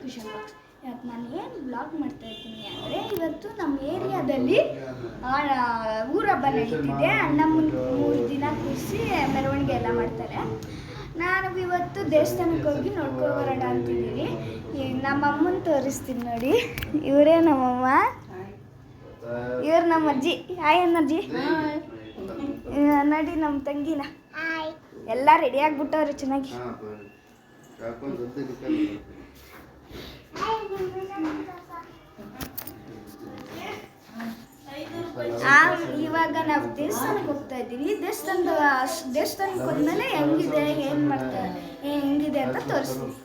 ಕ್ವಿಶನ್ box. ಇವತ್ತು ನಾನು ಏನು ಬ್ಲಾಗ್ ಮಾಡ್ತಾ ಇದ್ದೀನಿ ಅಂದರೆ, ಇವತ್ತು ನಮ್ಮ ಏರಿಯಾದಲ್ಲಿ ಊರ ಹಬ್ಬ ನಡೀತಿದೆ. ಅಣ್ಣಮ್ಮನ 3 ದಿನ ಕೂರಿಸಿ ಮೆರವಣಿಗೆ ಎಲ್ಲ ಮಾಡ್ತಾರೆ. ನಾನು ಇವತ್ತು ದೇವಸ್ಥಾನಕ್ಕೆ ಹೋಗಿ ನೋಡ್ಕೊಬರೋಣ ಅಂತಿದ್ದೀನಿ. ಈಗ ನಮ್ಮ ಅಮ್ಮನ ತೋರಿಸ್ತೀನಿ ನೋಡಿ. ಇವರೇ ನಮ್ಮಮ್ಮ, ಇವ್ರು ನಮ್ಮ ಅಜ್ಜಿ. ಹಾಯ್ ಅಣ್ಣಜ್ಜಿ. ನೋಡಿ ನಮ್ಮ ತಂಗಿನ. ಎಲ್ಲ ರೆಡಿ ಆಗ್ಬಿಟ್ಟವ್ರೆ ಚೆನ್ನಾಗಿ. ಇವಾಗ ನಾವು ದೇವಸ್ಥಾನಕ್ಕೆ ಹೋಗ್ತಾ ಇದ್ದೀವಿ. ದೇವಸ್ಥಾನಕ್ಕೆ ಹೋದ್ಮೇಲೆ ಹೆಂಗಿದೆ, ಏನು ಮಾಡ್ತಾರೆ, ಹೆಂಗಿದೆ ಅಂತ ತೋರಿಸ್ತೀವಿ.